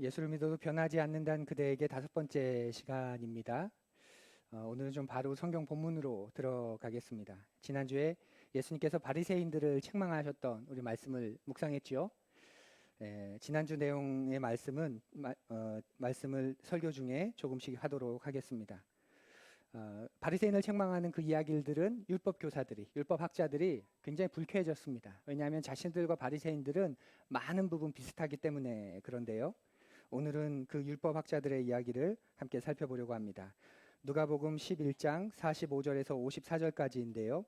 예수를 믿어도 변하지 않는다는 그대에게 5번째 시간입니다. 오늘은 좀 바로 성경 본문으로 들어가겠습니다. 지난주에 예수님께서 바리새인들을 책망하셨던 우리 말씀을 묵상했지요. 지난주 내용의 말씀을 설교 중에 조금씩 하도록 하겠습니다. 바리새인을 책망하는 그 이야기들은 율법학자들이 굉장히 불쾌해졌습니다. 왜냐하면 자신들과 바리새인들은 많은 부분 비슷하기 때문에 그런데요. 오늘은 그 율법학자들의 이야기를 함께 살펴보려고 합니다. 누가복음 11장 45절에서 54절까지인데요.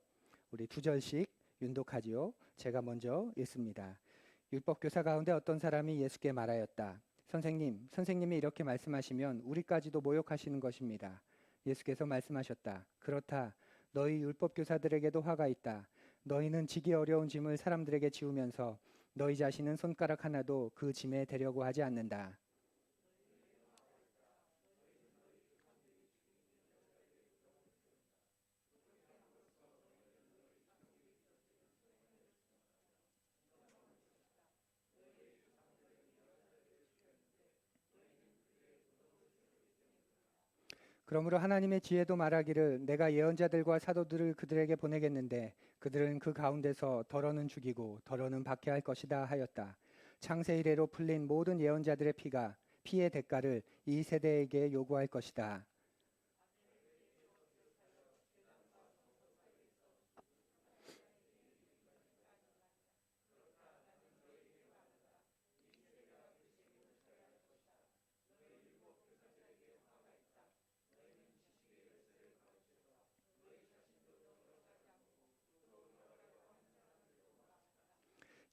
우리 두 절씩 윤독하지요. 제가 먼저 읽습니다. 율법교사 가운데 어떤 사람이 예수께 말하였다. 선생님이 이렇게 말씀하시면 우리까지도 모욕하시는 것입니다. 예수께서 말씀하셨다. 그렇다. 너희 율법교사들에게도 화가 있다. 너희는 지기 어려운 짐을 사람들에게 지우면서 너희 자신은 손가락 하나도 그 짐에 대려고 하지 않는다. 그러므로 하나님의 지혜도 말하기를 내가 예언자들과 사도들을 그들에게 보내겠는데 그들은 그 가운데서 더러는 죽이고 더러는 박해할 것이다 하였다. 창세 이래로 풀린 모든 예언자들의 피의 대가를 이 세대에게 요구할 것이다.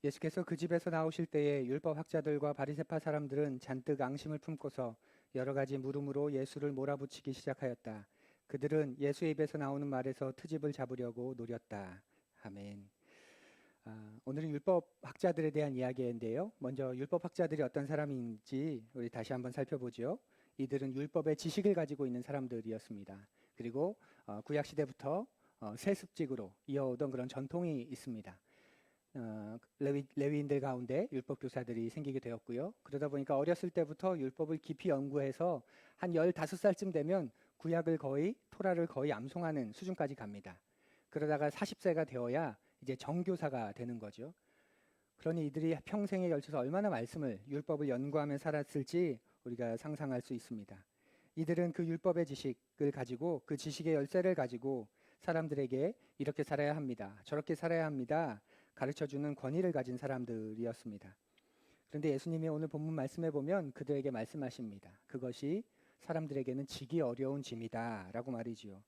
예수께서 그 집에서 나오실 때에 율법학자들과 바리새파 사람들은 잔뜩 앙심을 품고서 여러 가지 물음으로 예수를 몰아붙이기 시작하였다. 그들은 예수의 입에서 나오는 말에서 트집을 잡으려고 노렸다. 아멘. 오늘은 율법학자들에 대한 이야기인데요. 먼저 율법학자들이 어떤 사람인지 우리 다시 한번 살펴보죠. 이들은 율법의 지식을 가지고 있는 사람들이었습니다. 그리고 구약 시대부터 세습직으로 이어오던 그런 전통이 있습니다. 레위인들 가운데 율법 교사들이 생기게 되었고요. 그러다 보니까 어렸을 때부터 율법을 깊이 연구해서 한 15살쯤 되면 토라를 거의 암송하는 수준까지 갑니다. 그러다가 40세가 되어야 이제 정교사가 되는 거죠. 그러니 이들이 평생에 걸쳐서 얼마나 율법을 연구하며 살았을지 우리가 상상할 수 있습니다. 이들은 그 율법의 지식을 가지고 그 지식의 열쇠를 가지고 사람들에게 이렇게 살아야 합니다. 저렇게 살아야 합니다. 가르쳐주는 권위를 가진 사람들이었습니다. 그런데 예수님이 오늘 본문 말씀해 보면 그들에게 말씀하십니다. 그것이 사람들에게는 지기 어려운 짐이다 라고 말이지요.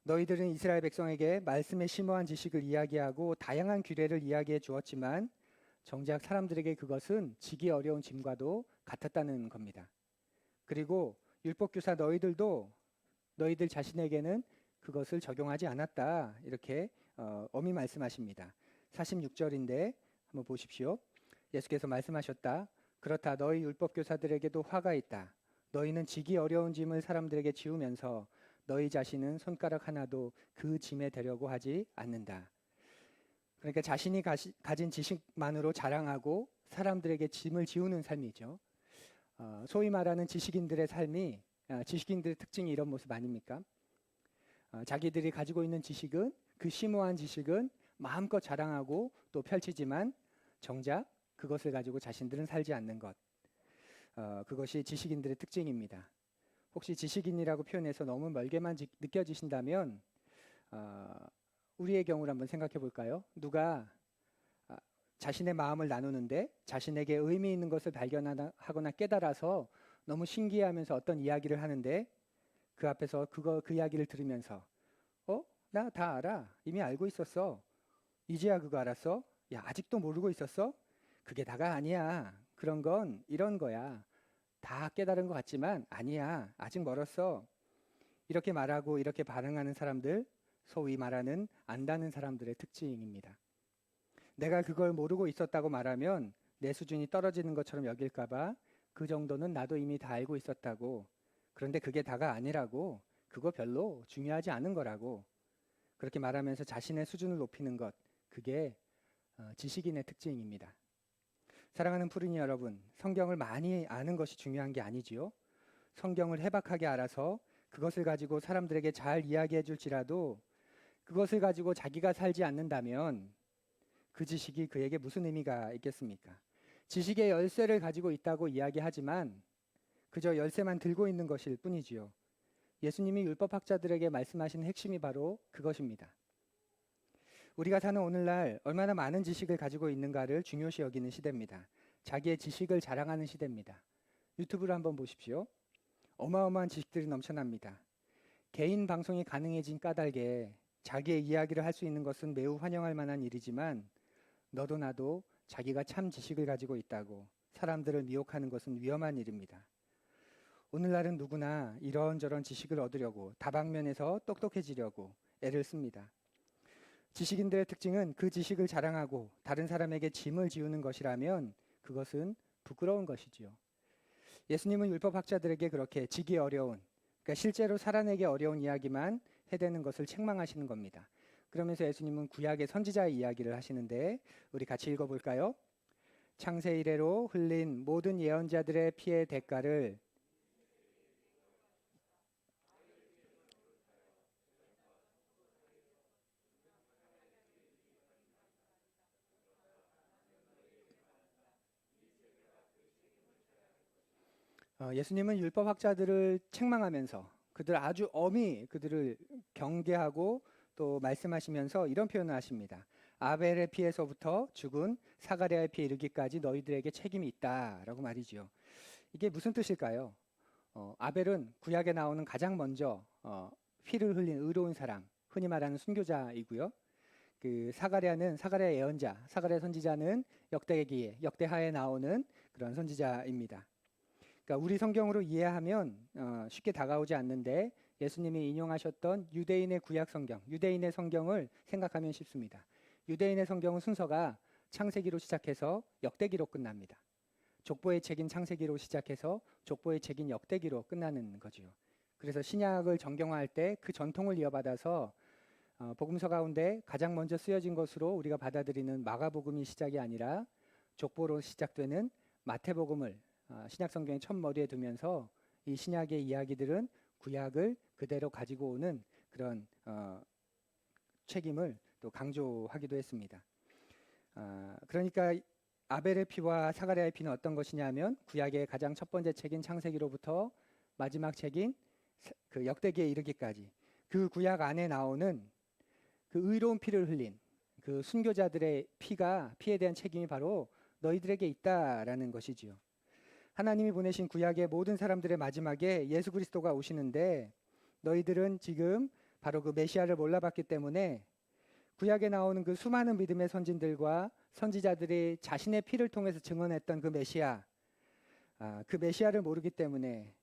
너희들은 이스라엘 백성에게 말씀의 심오한 지식을 이야기하고 다양한 규례를 이야기해 주었지만 정작 사람들에게 그것은 지기 어려운 짐과도 같았다는 겁니다. 그리고 율법교사 너희들 자신에게는 그것을 적용하지 않았다. 이렇게 엄히 말씀하십니다. 46절인데 한번 보십시오. 예수께서 말씀하셨다. 그렇다. 너희 율법교사들에게도 화가 있다. 너희는 지기 어려운 짐을 사람들에게 지우면서 너희 자신은 손가락 하나도 그 짐에 대려고 하지 않는다. 그러니까 자신이 가진 지식만으로 자랑하고 사람들에게 짐을 지우는 삶이죠. 소위 말하는 지식인들의 지식인들의 특징이 이런 모습 아닙니까? 자기들이 가지고 있는 그 심오한 지식은 마음껏 자랑하고 또 펼치지만 정작 그것을 가지고 자신들은 살지 않는 것. 그것이 지식인들의 특징입니다. 혹시 지식인이라고 표현해서 너무 멀게만 느껴지신다면 우리의 경우를 한번 생각해 볼까요? 누가 자신의 마음을 나누는데 자신에게 의미 있는 것을 발견하거나 깨달아서 너무 신기해하면서 어떤 이야기를 하는데 그 앞에서 그 이야기를 들으면서 나 다 알아. 이미 알고 있었어. 이제야 그거 알았어? 야, 아직도 모르고 있었어? 그게 다가 아니야. 그런 건 이런 거야. 다 깨달은 것 같지만 아니야. 아직 멀었어. 이렇게 말하고 이렇게 반응하는 사람들, 소위 말하는 안다는 사람들의 특징입니다. 내가 그걸 모르고 있었다고 말하면 내 수준이 떨어지는 것처럼 여길까봐 그 정도는 나도 이미 다 알고 있었다고. 그런데 그게 다가 아니라고. 그거 별로 중요하지 않은 거라고. 그렇게 말하면서 자신의 수준을 높이는 것, 그게 지식인의 특징입니다. 사랑하는 푸른이 여러분, 성경을 많이 아는 것이 중요한 게 아니지요. 성경을 해박하게 알아서 그것을 가지고 사람들에게 잘 이야기해 줄지라도 그것을 가지고 자기가 살지 않는다면 그 지식이 그에게 무슨 의미가 있겠습니까? 지식의 열쇠를 가지고 있다고 이야기하지만 그저 열쇠만 들고 있는 것일 뿐이지요. 예수님이 율법학자들에게 말씀하신 핵심이 바로 그것입니다. 우리가 사는 오늘날 얼마나 많은 지식을 가지고 있는가를 중요시 여기는 시대입니다. 자기의 지식을 자랑하는 시대입니다. 유튜브를 한번 보십시오. 어마어마한 지식들이 넘쳐납니다. 개인 방송이 가능해진 까닭에 자기의 이야기를 할 수 있는 것은 매우 환영할 만한 일이지만 너도 나도 자기가 참 지식을 가지고 있다고 사람들을 미혹하는 것은 위험한 일입니다. 오늘날은 누구나 이런저런 지식을 얻으려고 다방면에서 똑똑해지려고 애를 씁니다. 지식인들의 특징은 그 지식을 자랑하고 다른 사람에게 짐을 지우는 것이라면 그것은 부끄러운 것이지요. 예수님은 율법학자들에게 그렇게 지기 어려운, 그러니까 실제로 살아내기 어려운 이야기만 해대는 것을 책망하시는 겁니다. 그러면서 예수님은 구약의 선지자의 이야기를 하시는데 우리 같이 읽어볼까요? 창세 이래로 흘린 모든 예언자들의 피의 대가를 예수님은 율법학자들을 책망하면서 그들 아주 엄히 그들을 경계하고 또 말씀하시면서 이런 표현을 하십니다. 아벨의 피에서부터 죽은 사가랴의 피에 이르기까지 너희들에게 책임이 있다라고 말이지요. 이게 무슨 뜻일까요? 아벨은 구약에 나오는 가장 먼저 피를 흘린 의로운 사람, 흔히 말하는 순교자이고요. 그 사가랴는 사가랴 예언자, 사가랴 선지자는 역대기에 역대하에 나오는 그런 선지자입니다. 그러니까 우리 성경으로 이해하면 쉽게 다가오지 않는데 예수님이 인용하셨던 유대인의 구약 성경, 유대인의 성경을 생각하면 쉽습니다. 유대인의 성경은 순서가 창세기로 시작해서 역대기로 끝납니다. 족보의 책인 창세기로 시작해서 족보의 책인 역대기로 끝나는 거지요. 그래서 신약을 정경화할 때 그 전통을 이어받아서 복음서 가운데 가장 먼저 쓰여진 것으로 우리가 받아들이는 마가복음이 시작이 아니라 족보로 시작되는 마태복음을 신약 성경의 첫머리에 두면서 이 신약의 이야기들은 구약을 그대로 가지고 오는 그런 책임을 또 강조하기도 했습니다. 그러니까 아벨의 피와 사가랴의 피는 어떤 것이냐면 구약의 가장 첫 번째 책인 창세기로부터 마지막 책인 그 역대기에 이르기까지 그 구약 안에 나오는 그 의로운 피를 흘린 그 순교자들의 피에 대한 책임이 바로 너희들에게 있다라는 것이지요. 하나님이 보내신 구약의 모든 사람들의 마지막에 예수 그리스도가 오시는데 너희들은 지금 바로 그 메시아를 몰라봤기 때문에 구약에 나오는 그 수많은 믿음의 선진들과 선지자들이 자신의 피를 통해서 증언했던 그 메시아, 그 메시아를 모르기 때문에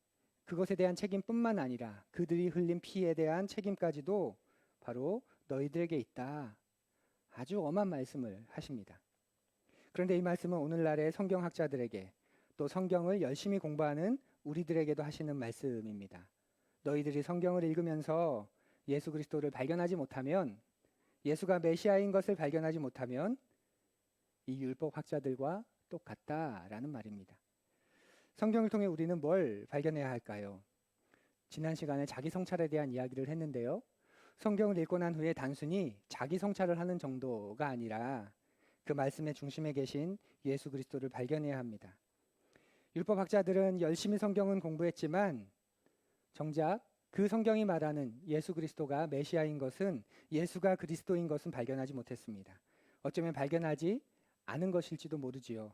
그것에 대한 책임뿐만 아니라 그들이 흘린 피에 대한 책임까지도 바로 너희들에게 있다. 아주 엄한 말씀을 하십니다. 그런데 이 말씀은 오늘날의 성경학자들에게 또 성경을 열심히 공부하는 우리들에게도 하시는 말씀입니다. 너희들이 성경을 읽으면서 예수 그리스도를 발견하지 못하면 예수가 메시아인 것을 발견하지 못하면 이 율법학자들과 똑같다라는 말입니다. 성경을 통해 우리는 뭘 발견해야 할까요? 지난 시간에 자기 성찰에 대한 이야기를 했는데요. 성경을 읽고 난 후에 단순히 자기 성찰을 하는 정도가 아니라 그 말씀의 중심에 계신 예수 그리스도를 발견해야 합니다. 율법학자들은 열심히 성경은 공부했지만 정작 그 성경이 말하는 예수 그리스도가 메시아인 것은 예수가 그리스도인 것은 발견하지 못했습니다. 어쩌면 발견하지 않은 것일지도 모르지요.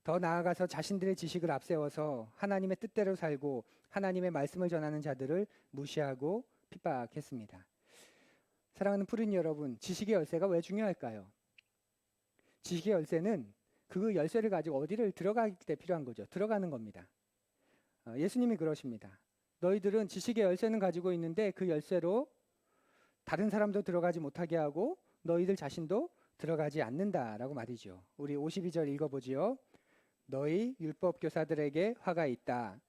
더 나아가서 자신들의 지식을 앞세워서 하나님의 뜻대로 살고 하나님의 말씀을 전하는 자들을 무시하고 핍박했습니다. 사랑하는 푸른 여러분, 지식의 열쇠가 왜 중요할까요? 지식의 열쇠는 그 열쇠를 가지고 어디를 들어갈 때 필요한 거죠. 들어가는 겁니다. 예수님이 그러십니다. 너희들은 지식의 열쇠는 가지고 있는데 그 열쇠로 다른 사람도 들어가지 못하게 하고 너희들 자신도 들어가지 않는다라고 말이죠. 우리 52절 읽어보지요. 너희 율법 교사들에게 화가 있다.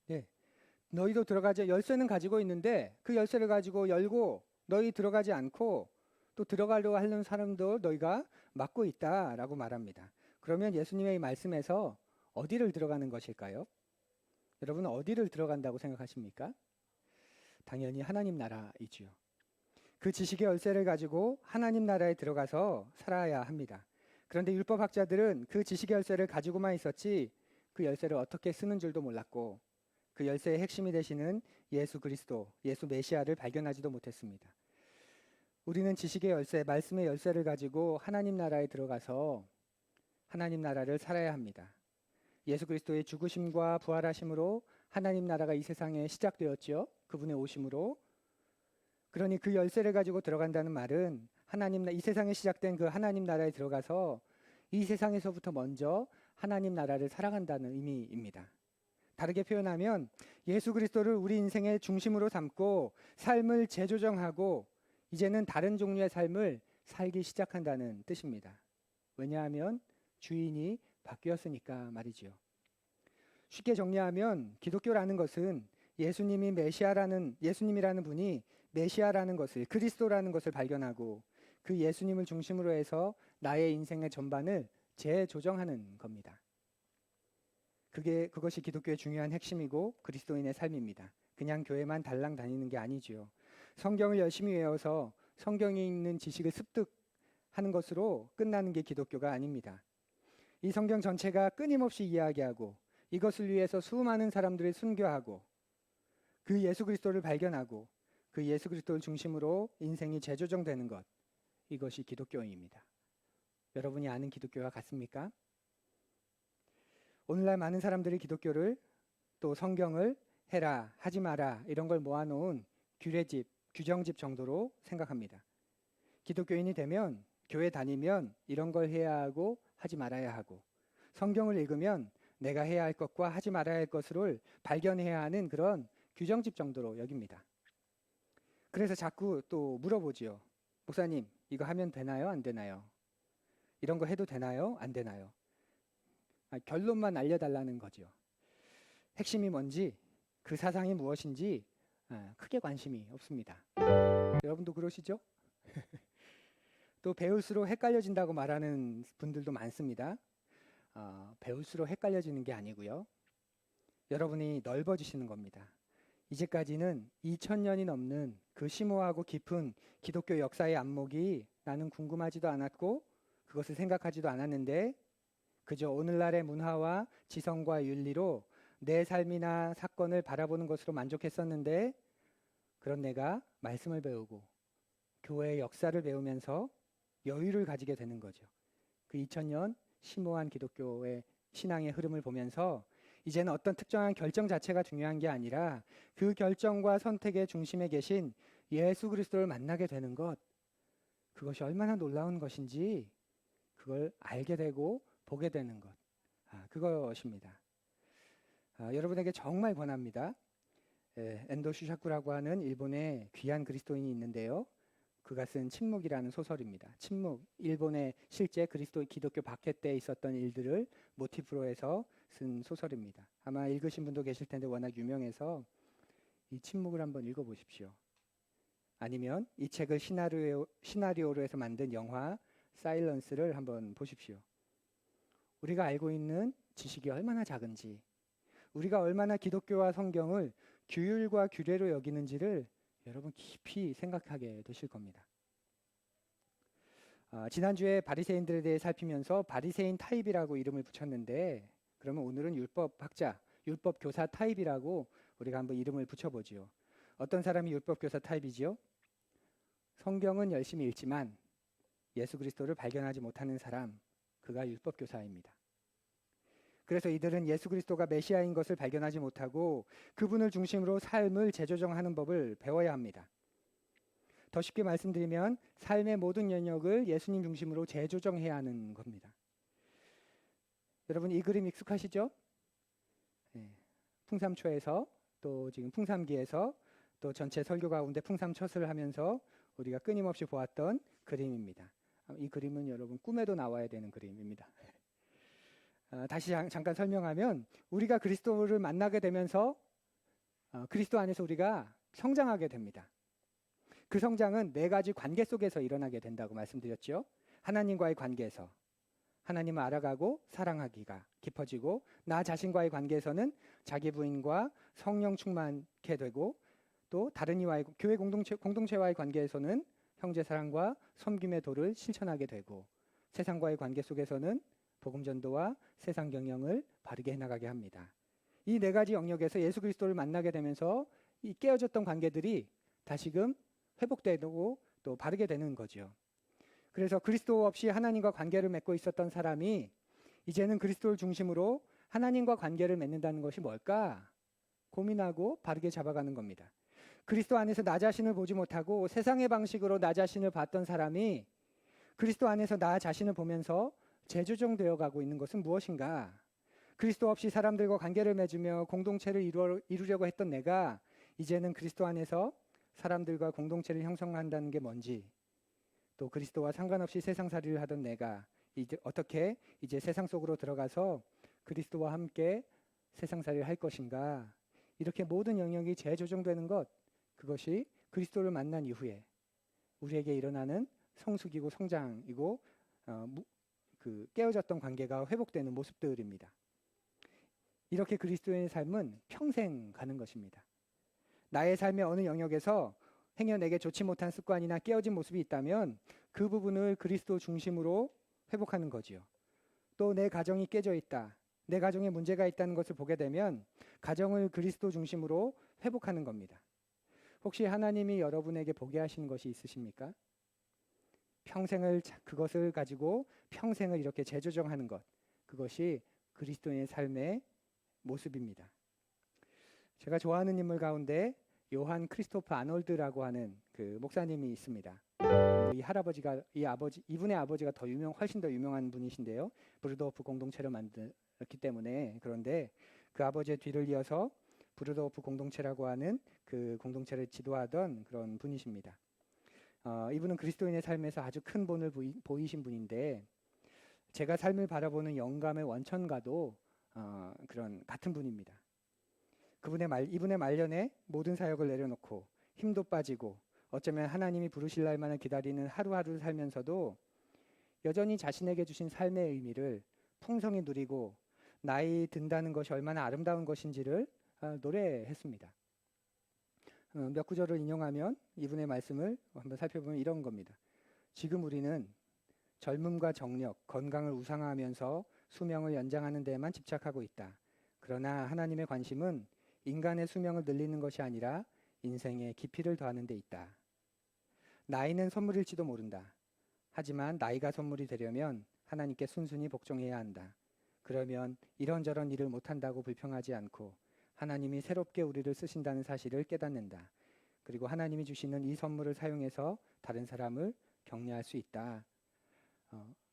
네, 너희도 들어가지, 열쇠는 가지고 있는데 그 열쇠를 가지고 열고 너희 들어가지 않고 또 들어가려고 하는 사람도 너희가 막고 있다라고 말합니다. 그러면 예수님의 이 말씀에서 어디를 들어가는 것일까요? 여러분 어디를 들어간다고 생각하십니까? 당연히 하나님 나라이지요. 그 지식의 열쇠를 가지고 하나님 나라에 들어가서 살아야 합니다. 그런데 율법학자들은 그 지식의 열쇠를 가지고만 있었지 그 열쇠를 어떻게 쓰는 줄도 몰랐고 그 열쇠의 핵심이 되시는 예수 그리스도, 예수 메시아를 발견하지도 못했습니다. 우리는 지식의 열쇠, 말씀의 열쇠를 가지고 하나님 나라에 들어가서 하나님 나라를 살아야 합니다. 예수 그리스도의 죽으심과 부활하심으로 하나님 나라가 이 세상에 시작되었죠. 그분의 오심으로. 그러니 그 열쇠를 가지고 들어간다는 말은 이 세상에 시작된 그 하나님 나라에 들어가서 이 세상에서부터 먼저 하나님 나라를 살아간다는 의미입니다. 다르게 표현하면 예수 그리스도를 우리 인생의 중심으로 삼고 삶을 재조정하고 이제는 다른 종류의 삶을 살기 시작한다는 뜻입니다. 왜냐하면 주인이 바뀌었으니까 말이지요. 쉽게 정리하면 기독교라는 것은 예수님이라는 분이 메시아라는 것을, 그리스도라는 것을 발견하고 그 예수님을 중심으로 해서 나의 인생의 전반을 재조정하는 겁니다. 그것이 기독교의 중요한 핵심이고 그리스도인의 삶입니다. 그냥 교회만 달랑 다니는 게 아니지요. 성경을 열심히 외워서 성경에 있는 지식을 습득하는 것으로 끝나는 게 기독교가 아닙니다. 이 성경 전체가 끊임없이 이야기하고 이것을 위해서 수많은 사람들을 순교하고 그 예수 그리스도를 발견하고 그 예수 그리스도를 중심으로 인생이 재조정되는 것, 이것이 기독교입니다. 여러분이 아는 기독교와 같습니까? 오늘날 많은 사람들이 기독교를 또 성경을 해라, 하지 마라 이런 걸 모아놓은 규례집, 규정집 정도로 생각합니다. 기독교인이 되면 교회 다니면 이런 걸 해야 하고 하지 말아야 하고 성경을 읽으면 내가 해야 할 것과 하지 말아야 할 것을 발견해야 하는 그런 규정집 정도로 여깁니다. 그래서 자꾸 또 물어보지요. 목사님, 이거 하면 되나요? 안 되나요? 이런 거 해도 되나요? 안 되나요? 결론만 알려달라는 거죠. 핵심이 뭔지, 그 사상이 무엇인지 크게 관심이 없습니다. 여러분도 그러시죠? 또 배울수록 헷갈려진다고 말하는 분들도 많습니다. 배울수록 헷갈려지는 게 아니고요. 여러분이 넓어지시는 겁니다. 이제까지는 2000년이 넘는 그 심오하고 깊은 기독교 역사의 안목이 나는 궁금하지도 않았고 그것을 생각하지도 않았는데 그저 오늘날의 문화와 지성과 윤리로 내 삶이나 사건을 바라보는 것으로 만족했었는데 그런 내가 말씀을 배우고 교회의 역사를 배우면서 여유를 가지게 되는 거죠. 그 2000년 심오한 기독교의 신앙의 흐름을 보면서 이제는 어떤 특정한 결정 자체가 중요한 게 아니라 그 결정과 선택의 중심에 계신 예수 그리스도를 만나게 되는 것, 그것이 얼마나 놀라운 것인지 그걸 알게 되고 보게 되는 것, 그것입니다. 여러분에게 정말 권합니다. 엔도 슈샤쿠라고 하는 일본의 귀한 그리스도인이 있는데요. 그가 쓴 침묵이라는 소설입니다. 침묵, 일본의 실제 기독교 박해 때 있었던 일들을 모티프로 해서 쓴 소설입니다. 아마 읽으신 분도 계실 텐데 워낙 유명해서 이 침묵을 한번 읽어보십시오. 아니면 이 책을 시나리오로 해서 만든 영화 사일런스를 한번 보십시오. 우리가 알고 있는 지식이 얼마나 작은지, 우리가 얼마나 기독교와 성경을 규율과 규례로 여기는지를 여러분 깊이 생각하게 되실 겁니다. 지난주에 바리새인들에 대해 살피면서 바리새인 타입이라고 이름을 붙였는데 그러면 오늘은 율법학자, 율법교사 타입이라고 우리가 한번 이름을 붙여보지요. 어떤 사람이 율법교사 타입이지요? 성경은 열심히 읽지만 예수 그리스도를 발견하지 못하는 사람, 그가 율법교사입니다. 그래서 이들은 예수 그리스도가 메시아인 것을 발견하지 못하고 그분을 중심으로 삶을 재조정하는 법을 배워야 합니다. 더 쉽게 말씀드리면 삶의 모든 영역을 예수님 중심으로 재조정해야 하는 겁니다. 여러분 이 그림 익숙하시죠? 풍삼초에서 또 지금 풍삼기에서 또 전체 설교 가운데 풍삼초를 하면서 우리가 끊임없이 보았던 그림입니다. 이 그림은 여러분 꿈에도 나와야 되는 그림입니다. 다시 잠깐 설명하면 우리가 그리스도를 만나게 되면서 그리스도 안에서 우리가 성장하게 됩니다. 그 성장은 네 가지 관계 속에서 일어나게 된다고 말씀드렸죠. 하나님과의 관계에서 하나님을 알아가고 사랑하기가 깊어지고, 나 자신과의 관계에서는 자기 부인과 성령 충만케 되고, 또 다른 이와의 교회 공동체와의 관계에서는 형제 사랑과 섬김의 도를 실천하게 되고, 세상과의 관계 속에서는 복음 전도와 세상 경영을 바르게 해나가게 합니다. 이 네 가지 영역에서 예수 그리스도를 만나게 되면서 이 깨어졌던 관계들이 다시금 회복되고 또 바르게 되는 거죠. 그래서 그리스도 없이 하나님과 관계를 맺고 있었던 사람이 이제는 그리스도를 중심으로 하나님과 관계를 맺는다는 것이 뭘까 고민하고 바르게 잡아가는 겁니다. 그리스도 안에서 나 자신을 보지 못하고 세상의 방식으로 나 자신을 봤던 사람이 그리스도 안에서 나 자신을 보면서 재조정되어 가고 있는 것은 무엇인가? 그리스도 없이 사람들과 관계를 맺으며 공동체를 이루려고 했던 내가 이제는 그리스도 안에서 사람들과 공동체를 형성한다는 게 뭔지, 또 그리스도와 상관없이 세상살이를 하던 내가 이제 어떻게 이제 세상 속으로 들어가서 그리스도와 함께 세상살이를 할 것인가, 이렇게 모든 영역이 재조정되는 것, 그것이 그리스도를 만난 이후에 우리에게 일어나는 성숙이고 성장이고 그 깨어졌던 관계가 회복되는 모습들입니다. 이렇게 그리스도의 삶은 평생 가는 것입니다. 나의 삶의 어느 영역에서 행여 내게 좋지 못한 습관이나 깨어진 모습이 있다면 그 부분을 그리스도 중심으로 회복하는 거지요. 또 내 가정이 깨져 있다, 내 가정에 문제가 있다는 것을 보게 되면 가정을 그리스도 중심으로 회복하는 겁니다. 혹시 하나님이 여러분에게 보게 하시는 것이 있으십니까? 평생을 그것을 가지고 평생을 이렇게 재조정하는 것, 그것이 그리스도의 삶의 모습입니다. 제가 좋아하는 인물 가운데 요한 크리스토프 아놀드라고 하는 그 목사님이 있습니다. 이 할아버지가 이분의 아버지가 훨씬 더 유명한 분이신데요. 브루더호프 공동체를 만들었기 때문에. 그런데 그 아버지의 뒤를 이어서 브루더호프 공동체라고 하는 그 공동체를 지도하던 그런 분이십니다. 이분은 그리스도인의 삶에서 아주 큰 본을 보이신 분인데, 제가 삶을 바라보는 영감의 원천과도 그런 같은 분입니다. 이분의 말년에 모든 사역을 내려놓고 힘도 빠지고 어쩌면 하나님이 부르실 날만을 기다리는 하루하루를 살면서도 여전히 자신에게 주신 삶의 의미를 풍성히 누리고 나이 든다는 것이 얼마나 아름다운 것인지를 노래했습니다. 몇 구절을 인용하면 이분의 말씀을 한번 살펴보면 이런 겁니다. 지금 우리는 젊음과 정력, 건강을 우상화하면서 수명을 연장하는 데에만 집착하고 있다. 그러나 하나님의 관심은 인간의 수명을 늘리는 것이 아니라 인생의 깊이를 더하는 데 있다. 나이는 선물일지도 모른다. 하지만 나이가 선물이 되려면 하나님께 순순히 복종해야 한다. 그러면 이런저런 일을 못한다고 불평하지 않고 하나님이 새롭게 우리를 쓰신다는 사실을 깨닫는다. 그리고 하나님이 주시는 이 선물을 사용해서 다른 사람을 격려할 수 있다.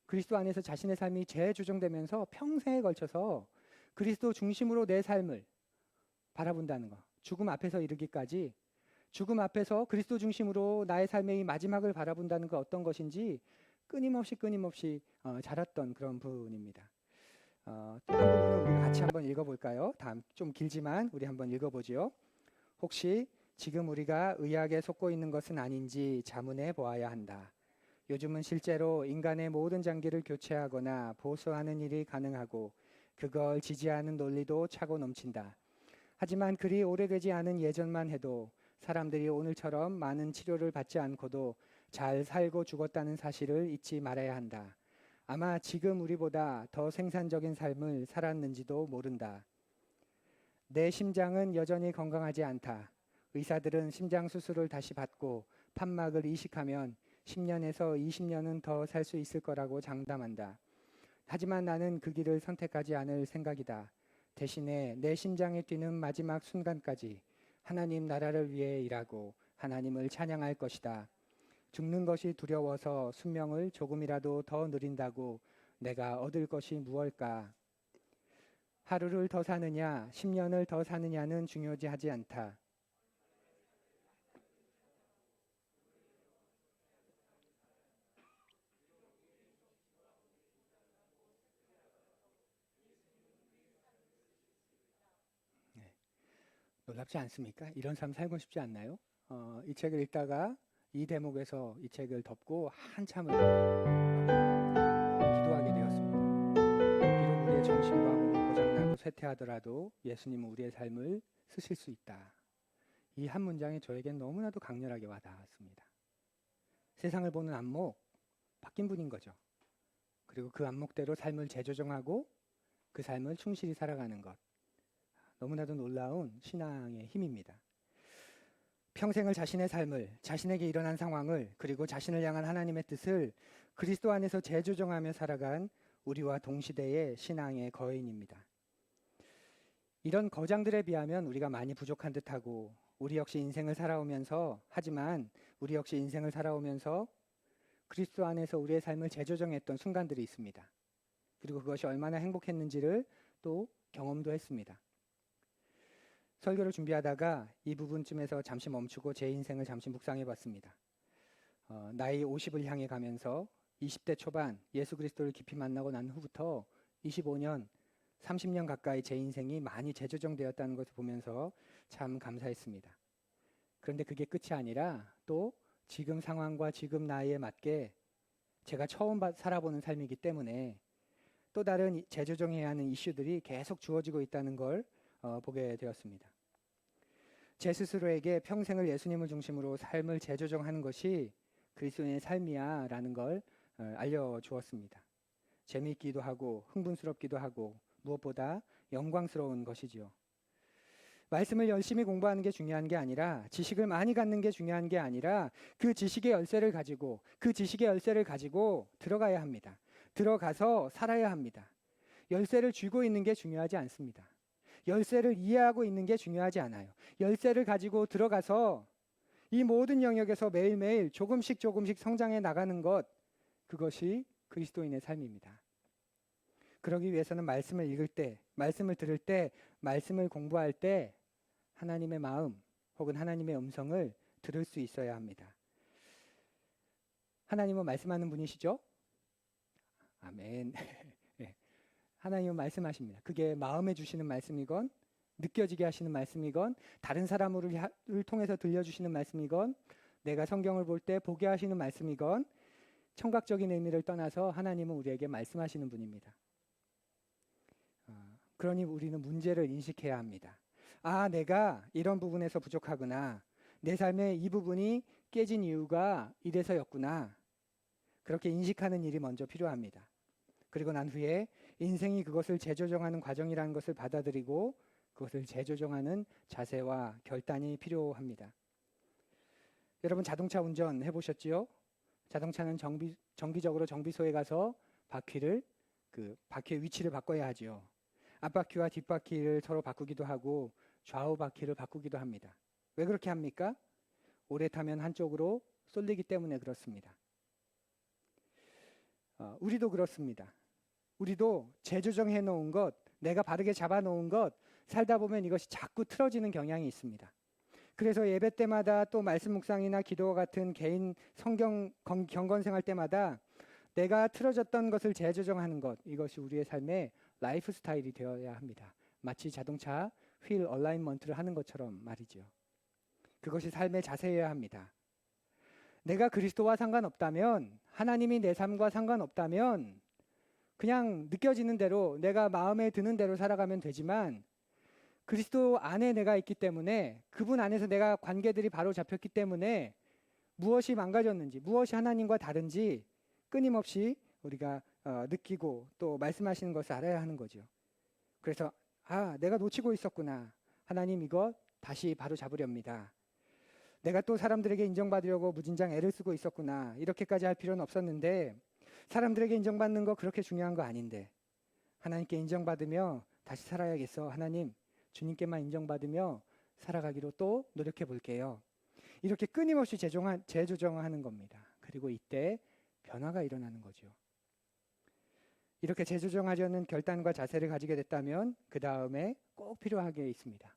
그리스도 안에서 자신의 삶이 재조정되면서 평생에 걸쳐서 그리스도 중심으로 내 삶을 바라본다는 것, 죽음 앞에서 이르기까지 죽음 앞에서 그리스도 중심으로 나의 삶의 이 마지막을 바라본다는 것, 어떤 것인지 끊임없이 자랐던 그런 분입니다. 또 한 부분은 우리 같이 한번 읽어볼까요? 다음 좀 길지만 우리 한번 읽어보지요. 혹시 지금 우리가 의학에 속고 있는 것은 아닌지 자문해 보아야 한다. 요즘은 실제로 인간의 모든 장기를 교체하거나 보수하는 일이 가능하고 그걸 지지하는 논리도 차고 넘친다. 하지만 그리 오래되지 않은 예전만 해도 사람들이 오늘처럼 많은 치료를 받지 않고도 잘 살고 죽었다는 사실을 잊지 말아야 한다. 아마 지금 우리보다 더 생산적인 삶을 살았는지도 모른다. 내 심장은 여전히 건강하지 않다. 의사들은 심장 수술을 다시 받고 판막을 이식하면 10년에서 20년은 더 살 수 있을 거라고 장담한다. 하지만 나는 그 길을 선택하지 않을 생각이다. 대신에 내 심장이 뛰는 마지막 순간까지 하나님 나라를 위해 일하고 하나님을 찬양할 것이다. 죽는 것이 두려워서 수명을 조금이라도 더 누린다고 내가 얻을 것이 무엇일까? 하루를 더 사느냐, 10년을 더 사느냐는 중요하지 않다. 놀랍지 않습니까? 이런 삶 살고 싶지 않나요? 이 책을 읽다가 이 대목에서 이 책을 덮고 한참을 기도하게 되었습니다. 비록 우리의 정신과 몸이 고장나고 쇠퇴하더라도 예수님은 우리의 삶을 쓰실 수 있다. 이 한 문장이 저에겐 너무나도 강렬하게 와닿았습니다. 세상을 보는 안목, 바뀐 분인 거죠. 그리고 그 안목대로 삶을 재조정하고 그 삶을 충실히 살아가는 것. 너무나도 놀라운 신앙의 힘입니다. 평생을 자신의 삶을, 자신에게 일어난 상황을, 그리고 자신을 향한 하나님의 뜻을 그리스도 안에서 재조정하며 살아간 우리와 동시대의 신앙의 거인입니다. 이런 거장들에 비하면 우리가 많이 부족한 듯하고 우리 역시 인생을 살아오면서 그리스도 안에서 우리의 삶을 재조정했던 순간들이 있습니다. 그리고 그것이 얼마나 행복했는지를 또 경험도 했습니다. 설교를 준비하다가 이 부분쯤에서 잠시 멈추고 제 인생을 잠시 묵상해 봤습니다. 나이 50을 향해 가면서 20대 초반 예수 그리스도를 깊이 만나고 난 후부터 25년, 30년 가까이 제 인생이 많이 재조정되었다는 것을 보면서 참 감사했습니다. 그런데 그게 끝이 아니라 또 지금 상황과 지금 나이에 맞게 제가 처음 살아보는 삶이기 때문에 또 다른 재조정해야 하는 이슈들이 계속 주어지고 있다는 걸 보게 되었습니다. 제 스스로에게 평생을 예수님을 중심으로 삶을 재조정하는 것이 그리스도인의 삶이야 라는 걸 알려주었습니다. 재미있기도 하고 흥분스럽기도 하고 무엇보다 영광스러운 것이지요. 말씀을 열심히 공부하는 게 중요한 게 아니라 지식을 많이 갖는 게 중요한 게 아니라 그 지식의 열쇠를 가지고 들어가야 합니다. 들어가서 살아야 합니다. 열쇠를 쥐고 있는 게 중요하지 않습니다. 열쇠를 이해하고 있는 게 중요하지 않아요. 열쇠를 가지고 들어가서 이 모든 영역에서 매일매일 조금씩 성장해 나가는 것, 그것이 그리스도인의 삶입니다. 그러기 위해서는 말씀을 읽을 때, 말씀을 들을 때, 말씀을 공부할 때 하나님의 마음 혹은 하나님의 음성을 들을 수 있어야 합니다. 하나님은 말씀하는 분이시죠? 아멘. 네. 하나님은 말씀하십니다. 그게 마음에 주시는 말씀이건 느껴지게 하시는 말씀이건 다른 사람을 통해서 들려주시는 말씀이건 내가 성경을 볼 때 보게 하시는 말씀이건 청각적인 의미를 떠나서 하나님은 우리에게 말씀하시는 분입니다. 그러니 우리는 문제를 인식해야 합니다. 내가 이런 부분에서 부족하구나. 내 삶의 이 부분이 깨진 이유가 이래서였구나. 그렇게 인식하는 일이 먼저 필요합니다. 그리고 난 후에 인생이 그것을 재조정하는 과정이라는 것을 받아들이고 그것을 재조정하는 자세와 결단이 필요합니다. 여러분 자동차 운전 해보셨지요? 자동차는 정기적으로 정비소에 가서 바퀴의 위치를 바꿔야 하지요. 앞바퀴와 뒷바퀴를 서로 바꾸기도 하고 좌우 바퀴를 바꾸기도 합니다. 왜 그렇게 합니까? 오래 타면 한쪽으로 쏠리기 때문에 그렇습니다. 우리도 그렇습니다. 우리도 재조정해 놓은 것, 내가 바르게 잡아 놓은 것, 살다 보면 이것이 자꾸 틀어지는 경향이 있습니다. 그래서 예배 때마다 또 말씀 묵상이나 기도와 같은 개인 성경 경건 생활 때마다 내가 틀어졌던 것을 재조정하는 것, 이것이 우리의 삶의 라이프 스타일이 되어야 합니다. 마치 자동차 휠 얼라인먼트를 하는 것처럼 말이죠. 그것이 삶의 자세여야 합니다. 내가 그리스도와 상관없다면, 하나님이 내 삶과 상관없다면 그냥 느껴지는 대로 내가 마음에 드는 대로 살아가면 되지만 그리스도 안에 내가 있기 때문에 그분 안에서 내가 관계들이 바로 잡혔기 때문에 무엇이 망가졌는지, 무엇이 하나님과 다른지 끊임없이 우리가 느끼고 또 말씀하시는 것을 알아야 하는 거죠. 그래서 내가 놓치고 있었구나. 하나님 이거 다시 바로 잡으렵니다. 내가 또 사람들에게 인정받으려고 무진장 애를 쓰고 있었구나. 이렇게까지 할 필요는 없었는데 사람들에게 인정받는 거 그렇게 중요한 거 아닌데 하나님께 인정받으며 다시 살아야겠어. 하나님 주님께만 인정받으며 살아가기로 또 노력해 볼게요. 이렇게 끊임없이 재조정하는 겁니다. 그리고 이때 변화가 일어나는 거죠. 이렇게 재조정하려는 결단과 자세를 가지게 됐다면 그 다음에 꼭 필요한 게 있습니다.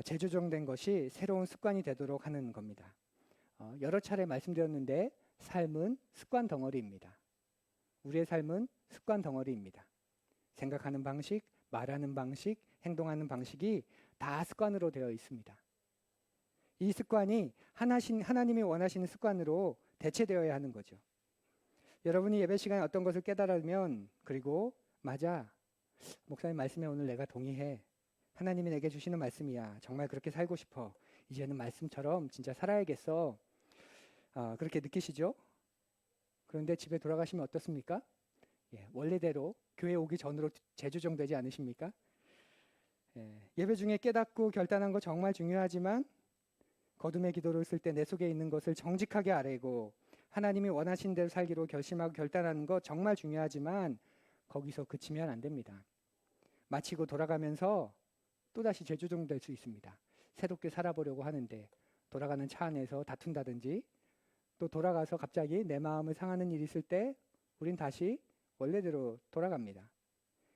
재조정된 것이 새로운 습관이 되도록 하는 겁니다. 여러 차례 말씀드렸는데 삶은 습관 덩어리입니다. 우리의 삶은 습관 덩어리입니다. 생각하는 방식, 말하는 방식, 행동하는 방식이 다 습관으로 되어 있습니다. 이 습관이 하나님이 원하시는 습관으로 대체되어야 하는 거죠. 여러분이 예배 시간에 어떤 것을 깨달으면, 그리고 맞아, 목사님 말씀에 오늘 내가 동의해. 하나님이 내게 주시는 말씀이야. 정말 그렇게 살고 싶어. 이제는 말씀처럼 진짜 살아야겠어. 그렇게 느끼시죠? 그런데 집에 돌아가시면 어떻습니까? 원래대로 교회 오기 전으로 재조정되지 않으십니까? 예배 중에 깨닫고 결단한 거 정말 중요하지만 거듭의 기도를 쓸 때 내 속에 있는 것을 정직하게 아뢰고 하나님이 원하신 대로 살기로 결심하고 결단하는 거 정말 중요하지만 거기서 그치면 안 됩니다. 마치고 돌아가면서 또다시 재조정될 수 있습니다. 새롭게 살아보려고 하는데 돌아가는 차 안에서 다툰다든지 또 돌아가서 갑자기 내 마음을 상하는 일이 있을 때 우린 다시 원래대로 돌아갑니다.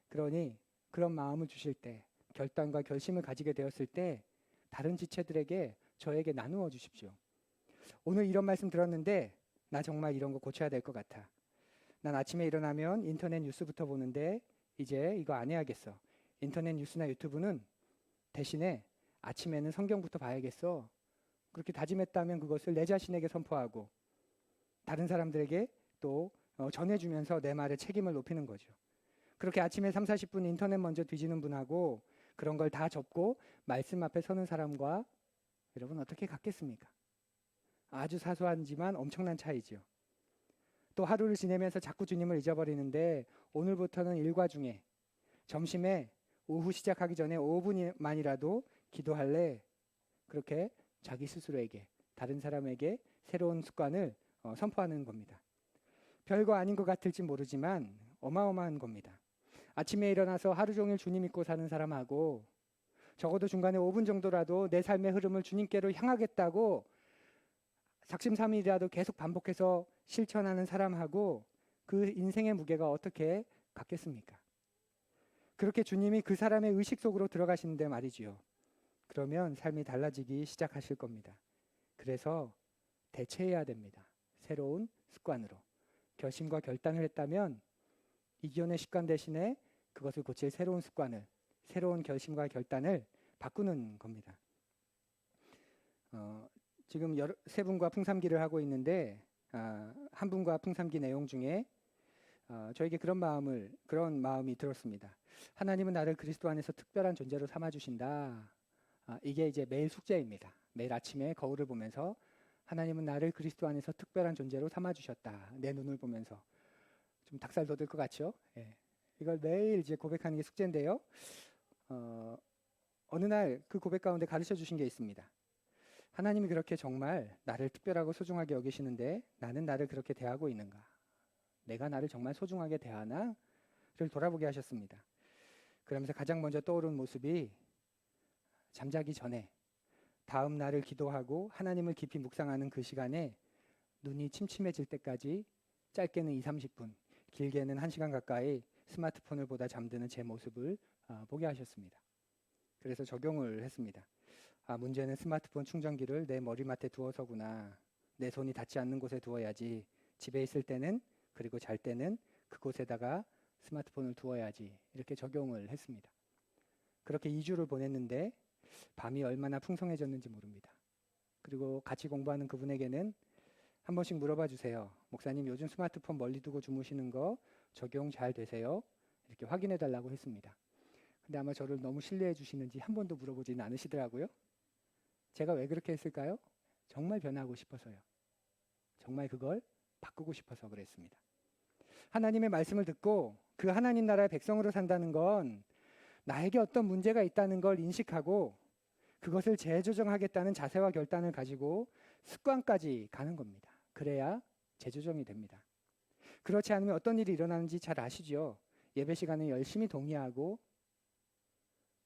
그러니 그런 마음을 주실 때, 결단과 결심을 가지게 되었을 때 다른 지체들에게, 저에게 나누어 주십시오. 오늘 이런 말씀 들었는데 나 정말 이런 거 고쳐야 될 것 같아. 난 아침에 일어나면 인터넷 뉴스부터 보는데 이제 이거 안 해야겠어. 인터넷 뉴스나 유튜브는 대신에 아침에는 성경부터 봐야겠어. 그렇게 다짐했다면 그것을 내 자신에게 선포하고 다른 사람들에게 또 전해주면서 내 말의 책임을 높이는 거죠. 그렇게 아침에 3, 40분 인터넷 먼저 뒤지는 분하고 그런 걸 다 접고 말씀 앞에 서는 사람과 여러분 어떻게 같겠습니까? 아주 사소하지만 엄청난 차이죠. 또 하루를 지내면서 자꾸 주님을 잊어버리는데 오늘부터는 일과 중에 점심에 오후 시작하기 전에 5분만이라도 기도할래. 그렇게 자기 스스로에게, 다른 사람에게 새로운 습관을 선포하는 겁니다. 별거 아닌 것 같을지 모르지만 어마어마한 겁니다. 아침에 일어나서 하루 종일 주님 믿고 사는 사람하고 적어도 중간에 5분 정도라도 내 삶의 흐름을 주님께로 향하겠다고 작심삼일이라도 계속 반복해서 실천하는 사람하고 그 인생의 무게가 어떻게 같겠습니까? 그렇게 주님이 그 사람의 의식 속으로 들어가시는데 말이지요. 그러면 삶이 달라지기 시작하실 겁니다. 그래서 대체해야 됩니다. 새로운 습관으로. 결심과 결단을 했다면 이기온의 습관 대신에 그것을 고칠 새로운 습관을, 새로운 결심과 결단을 바꾸는 겁니다. 지금 세 분과 풍삼기를 하고 있는데 한 분과 풍삼기 내용 중에 저에게 그런 마음이 들었습니다. 하나님은 나를 그리스도 안에서 특별한 존재로 삼아주신다. 이게 이제 매일 숙제입니다. 매일 아침에 거울을 보면서 하나님은 나를 그리스도 안에서 특별한 존재로 삼아주셨다. 내 눈을 보면서 좀 닭살 돋을 것 같죠? 이걸 매일 이제 고백하는 게 숙제인데요. 어느 날 그 고백 가운데 가르쳐 주신 게 있습니다. 하나님이 그렇게 정말 나를 특별하고 소중하게 여기시는데 나는 나를 그렇게 대하고 있는가? 내가 나를 정말 소중하게 대하나?를 돌아보게 하셨습니다. 그러면서 가장 먼저 떠오른 모습이 잠자기 전에 다음 날을 기도하고 하나님을 깊이 묵상하는 그 시간에 눈이 침침해질 때까지 짧게는 2, 30분, 길게는 1시간 가까이 스마트폰을 보다 잠드는 제 모습을 보게 하셨습니다. 그래서 적용을 했습니다. 문제는 스마트폰 충전기를 내 머리맡에 두어서구나. 내 손이 닿지 않는 곳에 두어야지. 집에 있을 때는, 그리고 잘 때는 그곳에다가 스마트폰을 두어야지. 이렇게 적용을 했습니다. 그렇게 2주를 보냈는데 밤이 얼마나 풍성해졌는지 모릅니다. 그리고 같이 공부하는 그분에게는 한 번씩 물어봐 주세요. 목사님 요즘 스마트폰 멀리 두고 주무시는 거 적용 잘 되세요? 이렇게 확인해 달라고 했습니다. 근데 아마 저를 너무 신뢰해 주시는지 한 번도 물어보지는 않으시더라고요. 제가 왜 그렇게 했을까요? 정말 변하고 싶어서요. 정말 그걸 바꾸고 싶어서 그랬습니다. 하나님의 말씀을 듣고 그 하나님 나라의 백성으로 산다는 건 나에게 어떤 문제가 있다는 걸 인식하고 그것을 재조정하겠다는 자세와 결단을 가지고 습관까지 가는 겁니다. 그래야 재조정이 됩니다. 그렇지 않으면 어떤 일이 일어나는지 잘 아시죠? 예배 시간에 열심히 동의하고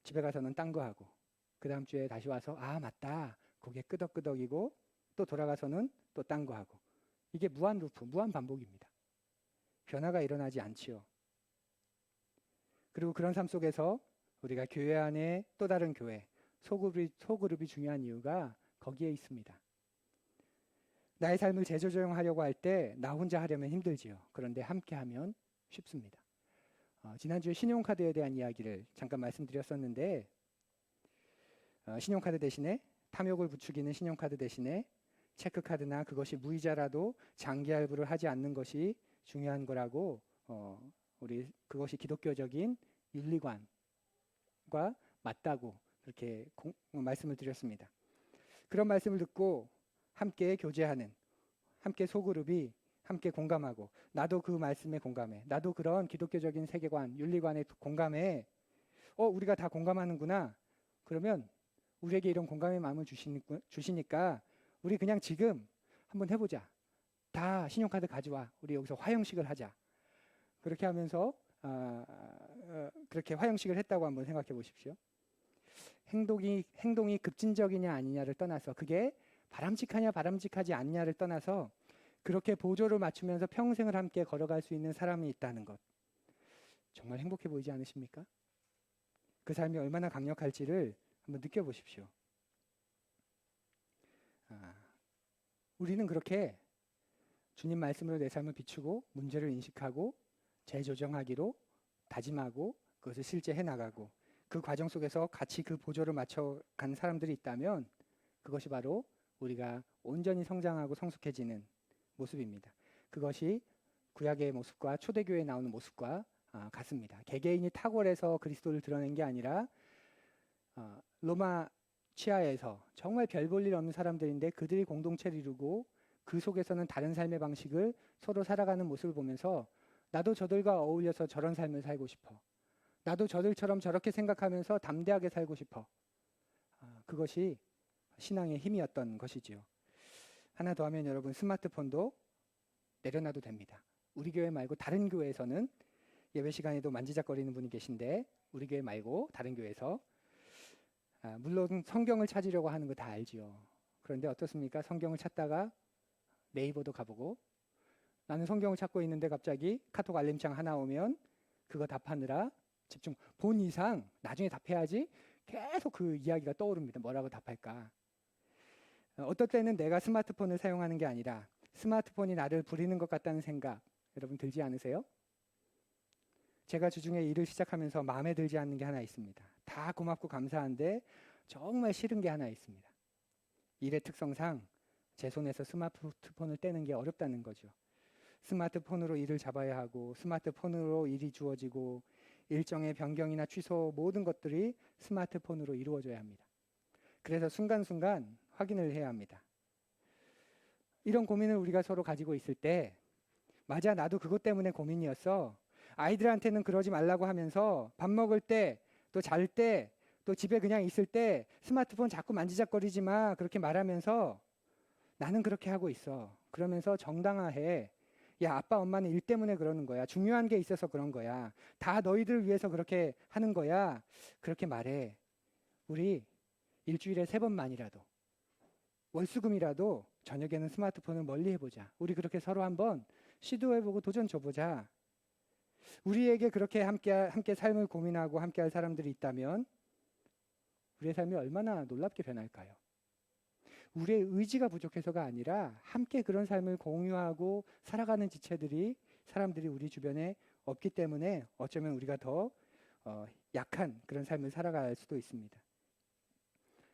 집에 가서는 딴 거 하고 그 다음 주에 다시 와서 맞다 고개 끄덕끄덕이고 또 돌아가서는 또 딴 거 하고 이게 무한 루프, 무한 반복입니다. 변화가 일어나지 않지요. 그리고 그런 삶 속에서 우리가 교회 안에 또 다른 교회, 소그룹이 중요한 이유가 거기에 있습니다. 나의 삶을 재조정하려고 할 때 나 혼자 하려면 힘들지요. 그런데 함께 하면 쉽습니다. 지난주에 신용카드에 대한 이야기를 잠깐 말씀드렸었는데 신용카드 대신에 탐욕을 부추기는 신용카드 대신에 체크카드나 그것이 무이자라도 장기 할부를 하지 않는 것이 중요한 거라고 우리 그것이 기독교적인 윤리관과 맞다고 그렇게 말씀을 드렸습니다. 그런 말씀을 듣고 함께 교제하는 함께 소그룹이 함께 공감하고 나도 그 말씀에 공감해. 나도 그런 기독교적인 세계관, 윤리관에 공감해. 우리가 다 공감하는구나. 그러면 우리에게 이런 공감의 마음을 주시니까 우리 그냥 지금 한번 해보자. 다 신용카드 가져와. 우리 여기서 화형식을 하자. 그렇게 하면서 그렇게 화형식을 했다고 한번 생각해 보십시오. 행동이 급진적이냐 아니냐를 떠나서 그게 바람직하냐 바람직하지 않냐를 떠나서 그렇게 보조를 맞추면서 평생을 함께 걸어갈 수 있는 사람이 있다는 것. 정말 행복해 보이지 않으십니까? 그 삶이 얼마나 강력할지를 한번 느껴보십시오. 우리는 그렇게 주님 말씀으로 내 삶을 비추고 문제를 인식하고 재조정하기로 다짐하고 그것을 실제 해나가고 그 과정 속에서 같이 그 보조를 맞춰간 사람들이 있다면 그것이 바로 우리가 온전히 성장하고 성숙해지는 모습입니다. 그것이 구약의 모습과 초대교회에 나오는 모습과 같습니다. 개개인이 탁월해서 그리스도를 드러낸 게 아니라 로마 치하에서 정말 별 볼 일 없는 사람들인데 그들이 공동체를 이루고 그 속에서는 다른 삶의 방식을 서로 살아가는 모습을 보면서 나도 저들과 어울려서 저런 삶을 살고 싶어. 나도 저들처럼 저렇게 생각하면서 담대하게 살고 싶어. 그것이 신앙의 힘이었던 것이지요. 하나 더 하면 여러분 스마트폰도 내려놔도 됩니다. 우리 교회 말고 다른 교회에서는 예배 시간에도 만지작거리는 분이 계신데 우리 교회 말고 다른 교회에서 물론 성경을 찾으려고 하는 거 다 알지요. 그런데 어떻습니까? 성경을 찾다가 네이버도 가보고 나는 성경을 찾고 있는데 갑자기 카톡 알림창 하나 오면 그거 답하느라 집중 본 이상 나중에 답해야지 계속 그 이야기가 떠오릅니다. 뭐라고 답할까? 어떨 때는 내가 스마트폰을 사용하는 게 아니라 스마트폰이 나를 부리는 것 같다는 생각 여러분 들지 않으세요? 제가 주중에 일을 시작하면서 마음에 들지 않는 게 하나 있습니다. 다 고맙고 감사한데 정말 싫은 게 하나 있습니다. 일의 특성상 제 손에서 스마트폰을 떼는 게 어렵다는 거죠. 스마트폰으로 일을 잡아야 하고 스마트폰으로 일이 주어지고 일정의 변경이나 취소 모든 것들이 스마트폰으로 이루어져야 합니다. 그래서 순간순간 확인을 해야 합니다. 이런 고민을 우리가 서로 가지고 있을 때 맞아 나도 그것 때문에 고민이었어. 아이들한테는 그러지 말라고 하면서 밥 먹을 때 또 잘 때 또 집에 그냥 있을 때 스마트폰 자꾸 만지작거리지 마 그렇게 말하면서 나는 그렇게 하고 있어. 그러면서 정당화해. 야 아빠 엄마는 일 때문에 그러는 거야. 중요한 게 있어서 그런 거야. 다 너희들 위해서 그렇게 하는 거야. 그렇게 말해. 우리 일주일에 3번만이라도 월수금이라도 저녁에는 스마트폰을 멀리 해보자. 우리 그렇게 서로 한번 시도해보고 도전 줘보자. 우리에게 그렇게 함께 삶을 고민하고 함께할 사람들이 있다면 우리의 삶이 얼마나 놀랍게 변할까요? 우리의 의지가 부족해서가 아니라 함께 그런 삶을 공유하고 살아가는 사람들이 우리 주변에 없기 때문에 어쩌면 우리가 더 약한 그런 삶을 살아갈 수도 있습니다.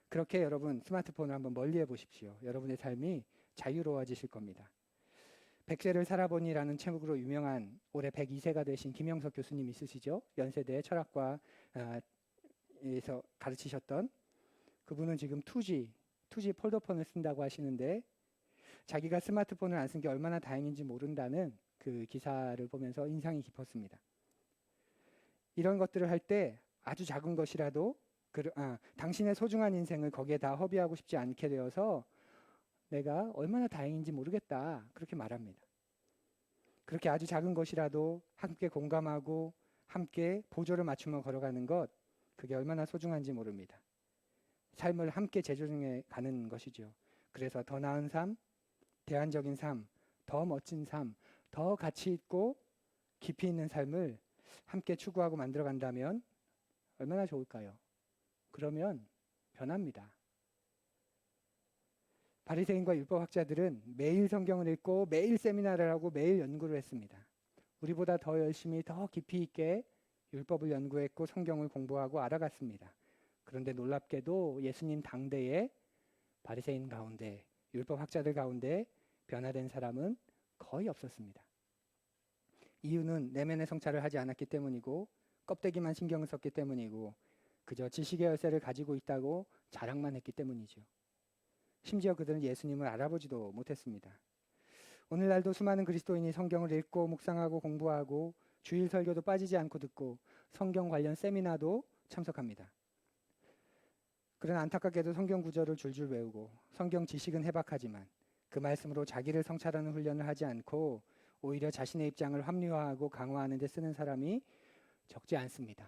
그렇게 여러분 스마트폰을 한번 멀리해 보십시오. 여러분의 삶이 자유로워지실 겁니다. 100세를 살아보니라는 책으로 유명한 올해 102세가 되신 김영석 교수님 있으시죠? 연세대 철학과에서 가르치셨던 그분은 지금 2G 폴더폰을 쓴다고 하시는데 자기가 스마트폰을 안 쓴 게 얼마나 다행인지 모른다는 그 기사를 보면서 인상이 깊었습니다. 이런 것들을 할 때 아주 작은 것이라도 당신의 소중한 인생을 거기에 다 허비하고 싶지 않게 되어서 내가 얼마나 다행인지 모르겠다 그렇게 말합니다. 그렇게 아주 작은 것이라도 함께 공감하고 함께 보조를 맞추며 걸어가는 것 그게 얼마나 소중한지 모릅니다. 삶을 함께 재조정해 가는 것이죠. 그래서 더 나은 삶, 대안적인 삶, 더 멋진 삶, 더 가치 있고 깊이 있는 삶을 함께 추구하고 만들어 간다면 얼마나 좋을까요? 그러면 변합니다. 바리새인과 율법학자들은 매일 성경을 읽고 매일 세미나를 하고 매일 연구를 했습니다. 우리보다 더 열심히 더 깊이 있게 율법을 연구했고 성경을 공부하고 알아갔습니다. 그런데 놀랍게도 예수님 당대의 바리새인 가운데, 율법 학자들 가운데 변화된 사람은 거의 없었습니다. 이유는 내면의 성찰을 하지 않았기 때문이고 껍데기만 신경을 썼기 때문이고 그저 지식의 열쇠를 가지고 있다고 자랑만 했기 때문이죠. 심지어 그들은 예수님을 알아보지도 못했습니다. 오늘날도 수많은 그리스도인이 성경을 읽고 묵상하고 공부하고 주일 설교도 빠지지 않고 듣고 성경 관련 세미나도 참석합니다. 그러나 안타깝게도 성경 구절을 줄줄 외우고 성경 지식은 해박하지만 그 말씀으로 자기를 성찰하는 훈련을 하지 않고 오히려 자신의 입장을 합리화하고 강화하는 데 쓰는 사람이 적지 않습니다.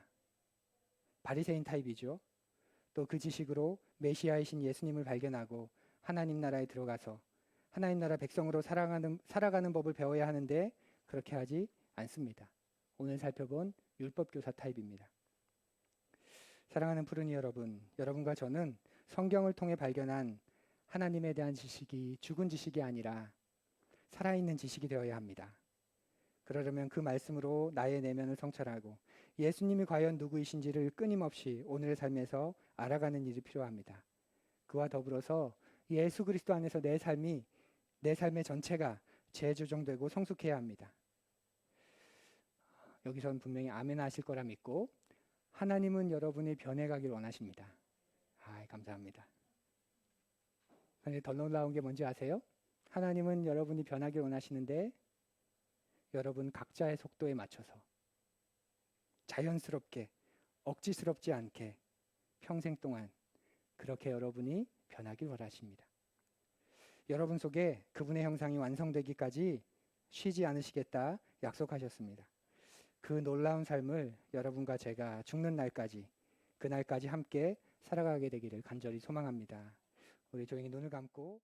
바리새인 타입이죠. 또 그 지식으로 메시아이신 예수님을 발견하고 하나님 나라에 들어가서 하나님 나라 백성으로 살아가는 법을 배워야 하는데 그렇게 하지 않습니다. 오늘 살펴본 율법교사 타입입니다. 사랑하는 푸른이 여러분, 여러분과 저는 성경을 통해 발견한 하나님에 대한 지식이 죽은 지식이 아니라 살아있는 지식이 되어야 합니다. 그러려면 그 말씀으로 나의 내면을 성찰하고 예수님이 과연 누구이신지를 끊임없이 오늘의 삶에서 알아가는 일이 필요합니다. 그와 더불어서 예수 그리스도 안에서 내 삶의 전체가 재조정되고 성숙해야 합니다. 여기서는 분명히 아멘 하실 거라 믿고 하나님은 여러분이 변해가길 원하십니다. 감사합니다. 그런데 더 놀라운 게 뭔지 아세요? 하나님은 여러분이 변하길 원하시는데 여러분 각자의 속도에 맞춰서 자연스럽게 억지스럽지 않게 평생 동안 그렇게 여러분이 변하길 원하십니다. 여러분 속에 그분의 형상이 완성되기까지 쉬지 않으시겠다 약속하셨습니다. 그 놀라운 삶을 여러분과 제가 죽는 날까지 그날까지 함께 살아가게 되기를 간절히 소망합니다. 우리 조용히 눈을 감고